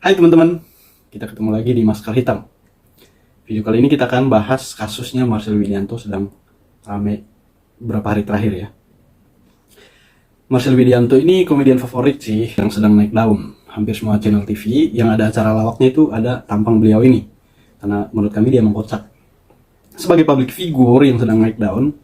Hai teman-teman, kita ketemu lagi di Masker Hitam. Video kali ini kita akan bahas kasusnya Marcel Widianto sedang rame beberapa hari terakhir ya. Marcel Widianto ini komedian favorit sih yang sedang naik daun. Hampir semua channel TV yang ada acara lawaknya itu ada tampang beliau ini. Karena menurut kami dia emang kocak. Sebagai public figure yang sedang naik daun,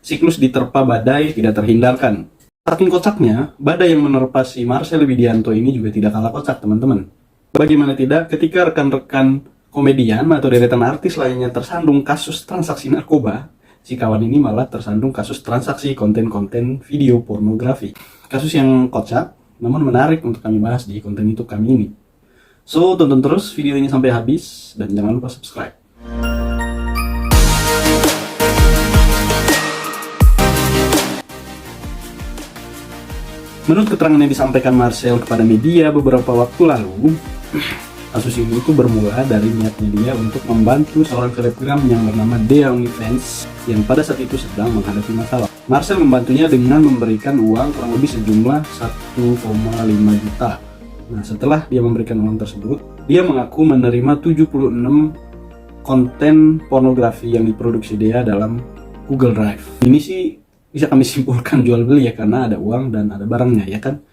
siklus diterpa badai tidak terhindarkan. Saking kocaknya, badai yang menerpa si Marcel Widianto ini juga tidak kalah kocak teman-teman. Bagaimana tidak ketika rekan-rekan komedian atau deretan artis lainnya tersandung kasus transaksi narkoba, si kawan ini malah tersandung kasus transaksi konten-konten video pornografi. Kasus yang kocak, namun menarik untuk kami bahas di konten YouTube kami ini. So, tonton terus video ini sampai habis, dan jangan lupa subscribe. Menurut keterangan yang disampaikan Marcel kepada media beberapa waktu lalu, kasus ini itu bermula dari niatnya dia untuk membantu seorang selebgram yang bernama Dea OnlyFans yang pada saat itu sedang menghadapi masalah. Marcel membantunya dengan memberikan uang kurang lebih sejumlah 1,5 juta. Nah, setelah dia memberikan uang tersebut, dia mengaku menerima 76 konten pornografi yang diproduksi Dea dalam Google Drive. Ini sih bisa kami simpulkan jual beli ya, karena ada uang dan ada barangnya ya kan.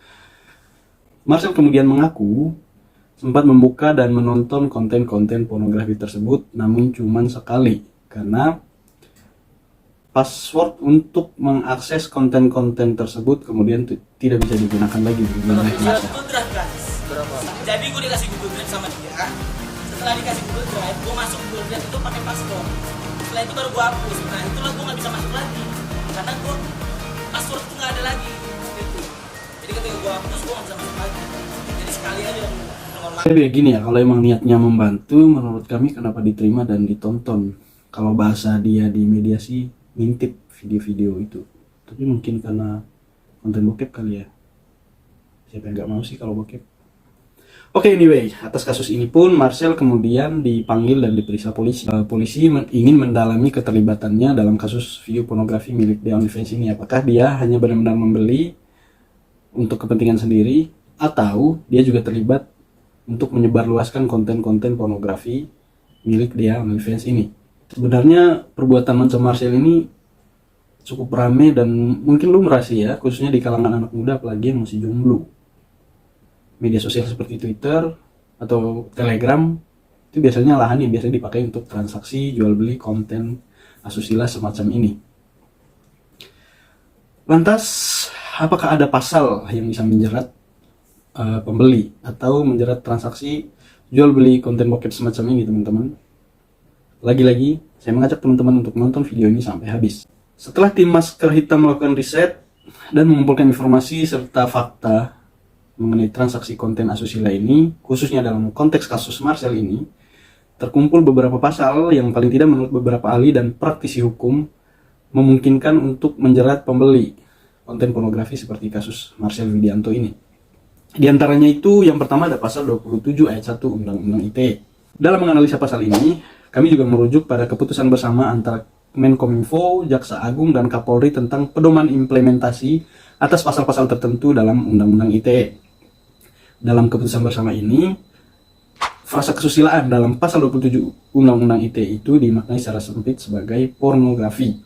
Marcel kemudian mengaku sempat membuka dan menonton konten-konten pornografi tersebut, namun cuma sekali karena password untuk mengakses konten-konten tersebut kemudian tidak bisa digunakan lagi di Google Drive. Jadi gue dikasih Google Drive sama dia. Setelah dikasih Google Drive, gue masuk Google Drive itu pakai password. Setelah itu baru gue hapus. Nah itulah gue nggak bisa masuk lagi karena gue password itu nggak ada lagi gitu. Jadi ketika gue hapus gue nggak bisa masuk lagi. Jadi sekali aja Tapi ya gini ya, kalau emang niatnya membantu, menurut kami kenapa diterima dan ditonton. Kalau bahasa dia di media sih ngintip video-video itu, tapi mungkin karena konten bokep kali ya. Siapa yang nggak mau sih kalau bokep. Oke, anyway, atas kasus ini pun Marcel kemudian dipanggil dan diperiksa polisi. Polisi ingin mendalami keterlibatannya dalam kasus video pornografi milik Dea OnlyFans ini. Apakah dia hanya benar-benar membeli untuk kepentingan sendiri, atau dia juga terlibat untuk menyebarluaskan konten-konten pornografi milik Dea OnlyFans ini. Sebenarnya perbuatan macam Marcel ini cukup rame dan mungkin lumrah sih ya, khususnya di kalangan anak muda apalagi yang masih jomblo. Media sosial seperti Twitter atau Telegram itu biasanya lahan yang biasanya dipakai untuk transaksi jual beli konten asusila semacam ini. Lantas, apakah ada pasal yang bisa menjerat pembeli atau menjerat transaksi jual beli konten bokep semacam ini, teman-teman? Lagi-lagi, saya mengajak teman-teman untuk menonton video ini sampai habis. Setelah tim Masker Hitam melakukan riset dan mengumpulkan informasi serta fakta mengenai transaksi konten asusila ini, khususnya dalam konteks kasus Marcel ini, terkumpul beberapa pasal yang paling tidak menurut beberapa ahli dan praktisi hukum memungkinkan untuk menjerat pembeli konten pornografi seperti kasus Marcel Widianto ini. Di antaranya itu, yang pertama ada pasal 27 ayat 1 Undang-Undang ITE. Dalam menganalisa pasal ini, kami juga merujuk pada keputusan bersama antara Menkominfo, Jaksa Agung, dan Kapolri tentang pedoman implementasi atas pasal-pasal tertentu dalam Undang-Undang ITE. Dalam keputusan bersama ini, frasa kesusilaan dalam pasal 27 Undang-Undang ITE itu dimaknai secara sempit sebagai pornografi,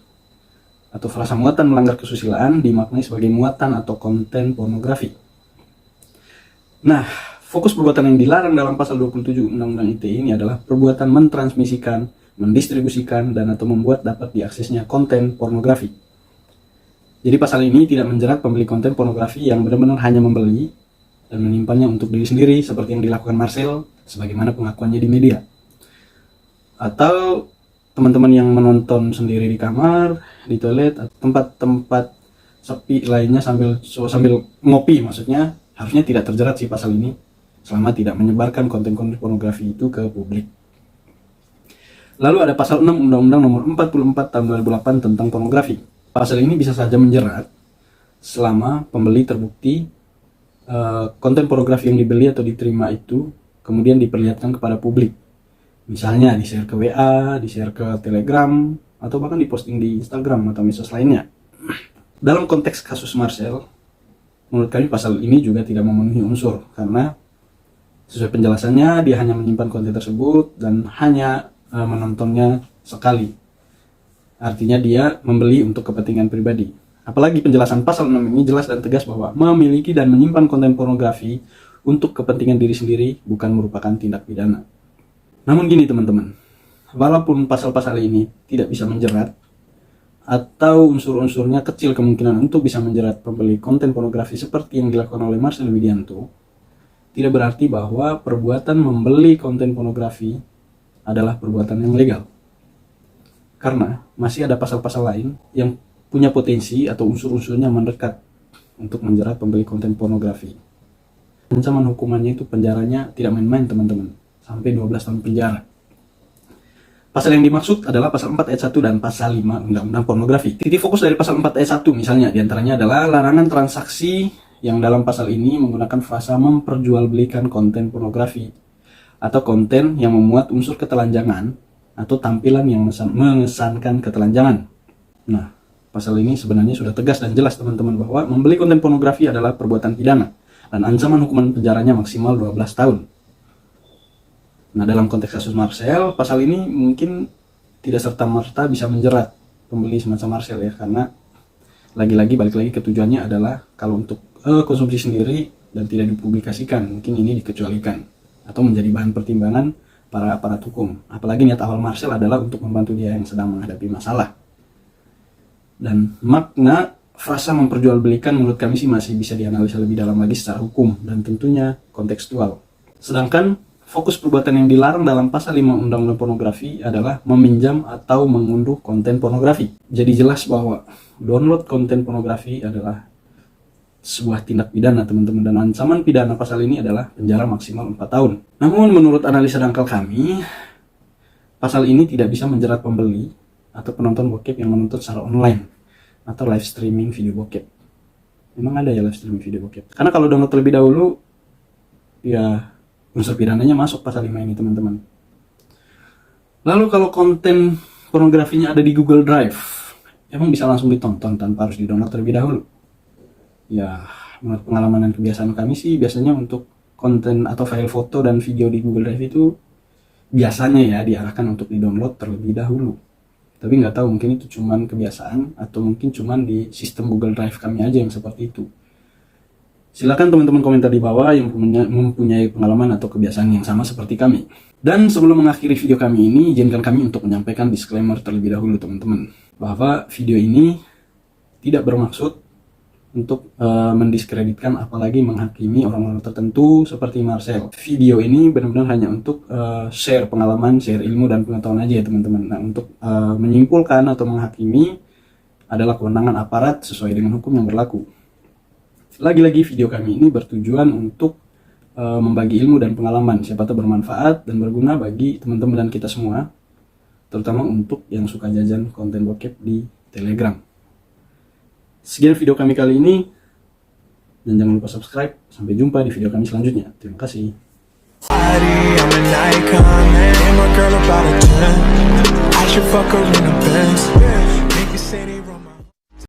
atau frasa muatan melanggar kesusilaan dimaknai sebagai muatan atau konten pornografi. Nah, fokus perbuatan yang dilarang dalam pasal 27 Undang-Undang ITE ini adalah perbuatan mentransmisikan, mendistribusikan, dan atau membuat dapat diaksesnya konten pornografi. Jadi pasal ini tidak menjerat pembeli konten pornografi yang benar-benar hanya membeli dan menyimpannya untuk diri sendiri seperti yang dilakukan Marcel sebagaimana pengakuannya di media. Atau teman-teman yang menonton sendiri di kamar, di toilet, atau tempat-tempat sepi lainnya sambil ngopi, maksudnya harusnya tidak terjerat sih pasal ini selama tidak menyebarkan konten-konten pornografi itu ke publik. Lalu ada pasal 6 Undang-Undang Nomor 44 Tahun 2008 tentang pornografi. Pasal ini bisa saja menjerat selama pembeli terbukti konten pornografi yang dibeli atau diterima itu kemudian diperlihatkan kepada publik. Misalnya di-share ke WA, di-share ke Telegram, atau bahkan diposting di Instagram atau medsos lainnya. Dalam konteks kasus Marcel, menurut kami pasal ini juga tidak memenuhi unsur karena Sesuai penjelasannya, dia hanya menyimpan konten tersebut dan hanya menontonnya sekali. Artinya dia membeli untuk kepentingan pribadi. Apalagi penjelasan pasal 6 ini jelas dan tegas bahwa memiliki dan menyimpan konten pornografi untuk kepentingan diri sendiri bukan merupakan tindak pidana. Namun gini teman-teman, walaupun pasal-pasal ini tidak bisa menjerat atau unsur-unsurnya kecil kemungkinan untuk bisa menjerat pembeli konten pornografi seperti yang dilakukan oleh Marcel Widianto, tidak berarti bahwa perbuatan membeli konten pornografi adalah perbuatan yang legal. Karena masih ada pasal-pasal lain yang punya potensi atau unsur-unsurnya mendekat untuk menjerat pembeli konten pornografi. Ancaman hukumannya itu penjaranya tidak main-main teman-teman, sampai 12 tahun penjara. Pasal yang dimaksud adalah pasal 4 ayat 1 dan pasal 5 Undang-Undang Pornografi. Titik fokus dari pasal 4 ayat 1 misalnya diantaranya adalah larangan transaksi yang dalam pasal ini menggunakan frasa memperjualbelikan konten pornografi atau konten yang memuat unsur ketelanjangan atau tampilan yang mengesankan ketelanjangan. Nah, pasal ini sebenarnya sudah tegas dan jelas teman-teman bahwa membeli konten pornografi adalah perbuatan pidana dan ancaman hukuman penjaranya maksimal 12 tahun. Nah, dalam konteks kasus Marcel, pasal ini mungkin tidak serta-merta bisa menjerat pembeli semacam Marcel ya, karena lagi-lagi balik lagi ke tujuannya adalah kalau untuk konsumsi sendiri dan tidak dipublikasikan, mungkin ini dikecualikan atau menjadi bahan pertimbangan para aparat hukum. Apalagi niat awal Marcel adalah untuk membantu dia yang sedang menghadapi masalah. Dan makna frasa memperjualbelikan menurut kami sih masih bisa dianalisa lebih dalam lagi secara hukum dan tentunya kontekstual. Sedangkan fokus perbuatan yang dilarang dalam pasal 5 Undang-Undang Pornografi adalah meminjam atau mengunduh konten pornografi. Jadi jelas bahwa download konten pornografi adalah sebuah tindak pidana teman-teman, dan ancaman pidana pasal ini adalah penjara maksimal 4 tahun. Namun menurut analisa dangkal kami, pasal ini tidak bisa menjerat pembeli atau penonton bokep yang menonton secara online atau live streaming video bokep. Memang ada ya live streaming video bokep. Karena kalau download terlebih dahulu, ya unsur pidananya masuk pasal 5 ini teman-teman. Lalu kalau konten pornografinya ada di Google Drive, emang bisa langsung ditonton tanpa harus di-download terlebih dahulu? Ya, menurut pengalaman dan kebiasaan kami sih, biasanya untuk konten atau file foto dan video di Google Drive itu biasanya ya diarahkan untuk di-download terlebih dahulu. Tapi nggak tahu, mungkin itu cuman kebiasaan atau mungkin cuman di sistem Google Drive kami aja yang seperti itu. Silakan teman-teman komentar di bawah yang mempunyai pengalaman atau kebiasaan yang sama seperti kami. Dan sebelum mengakhiri video kami ini, izinkan kami untuk menyampaikan disclaimer terlebih dahulu teman-teman, bahwa video ini tidak bermaksud untuk mendiskreditkan apalagi menghakimi orang-orang tertentu seperti Marcel. Video ini benar-benar hanya untuk share pengalaman, share ilmu dan pengetahuan aja ya teman-teman. Nah, untuk menyimpulkan atau menghakimi adalah kewenangan aparat sesuai dengan hukum yang berlaku. Lagi-lagi video kami ini bertujuan untuk membagi ilmu dan pengalaman, siapa tahu bermanfaat dan berguna bagi teman-teman dan kita semua, terutama untuk yang suka jajan konten bokep di Telegram. Sekian video kami kali ini, dan jangan lupa subscribe. Sampai jumpa di video kami selanjutnya. Terima kasih. I'm an icon, and my girl about a 10. I should fuck her in a Benz. Niggas say they run my